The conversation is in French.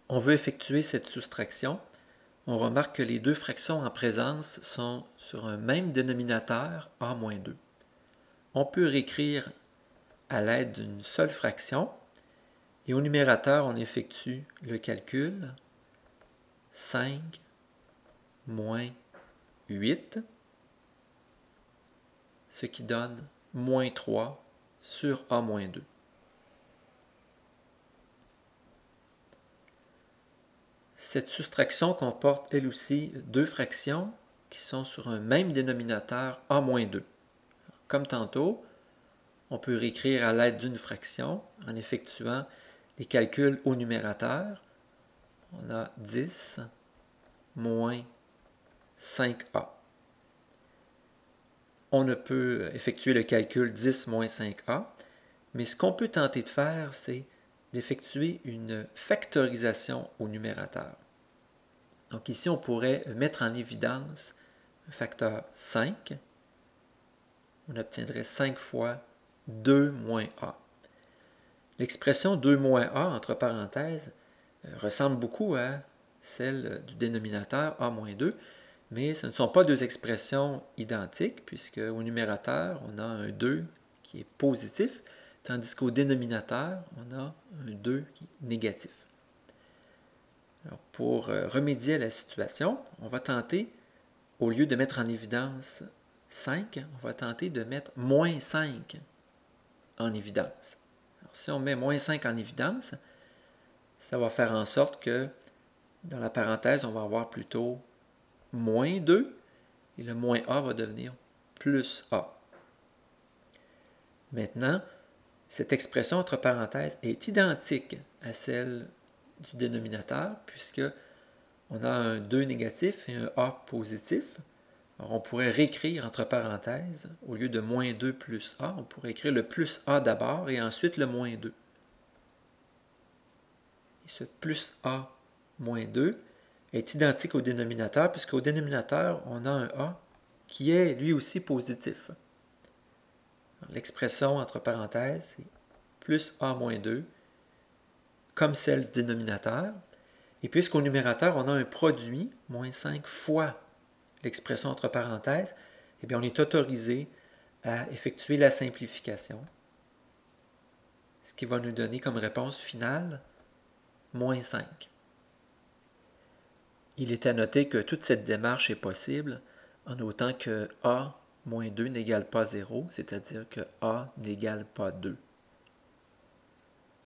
On veut effectuer cette soustraction. On remarque que les deux fractions en présence sont sur un même dénominateur, a-2. On peut réécrire à l'aide d'une seule fraction. Et au numérateur, on effectue le calcul 5 moins 8, ce qui donne moins 3 sur a-2. Cette soustraction comporte elle aussi deux fractions qui sont sur un même dénominateur a-2. Comme tantôt, on peut réécrire à l'aide d'une fraction en effectuant les calculs au numérateur. On a 10 moins 5a. On ne peut effectuer le calcul 10 moins 5a, mais ce qu'on peut tenter de faire, c'est d'effectuer une factorisation au numérateur. Donc ici, on pourrait mettre en évidence un facteur 5. On obtiendrait 5 fois 2 moins a. L'expression 2 moins a, entre parenthèses, ressemble beaucoup à celle du dénominateur a-2, mais ce ne sont pas deux expressions identiques, puisque au numérateur, on a un 2 qui est positif, tandis qu'au dénominateur, on a un 2 qui est négatif. Alors, pour remédier à la situation, on va tenter, au lieu de mettre en évidence 5, on va tenter de mettre moins 5 en évidence. Alors, si on met moins 5 en évidence, ça va faire en sorte que dans la parenthèse, on va avoir plutôt moins 2, et le moins a va devenir plus a. Maintenant, cette expression entre parenthèses est identique à celle du dénominateur, puisque on a un 2 négatif et un a positif. Alors on pourrait réécrire entre parenthèses, au lieu de moins 2 plus a, on pourrait écrire le plus a d'abord et ensuite le moins 2. Et ce plus a moins 2 est identique au dénominateur, puisqu'au dénominateur, on a un a qui est lui aussi positif. L'expression entre parenthèses, c'est plus a moins 2, comme celle du dénominateur. Et puisqu'au numérateur, on a un produit, moins 5 fois l'expression entre parenthèses, eh bien, on est autorisé à effectuer la simplification, ce qui va nous donner comme réponse finale moins 5. Il est à noter que toute cette démarche est possible en autant que a moins 2 n'égale pas 0, c'est-à-dire que a n'égale pas 2.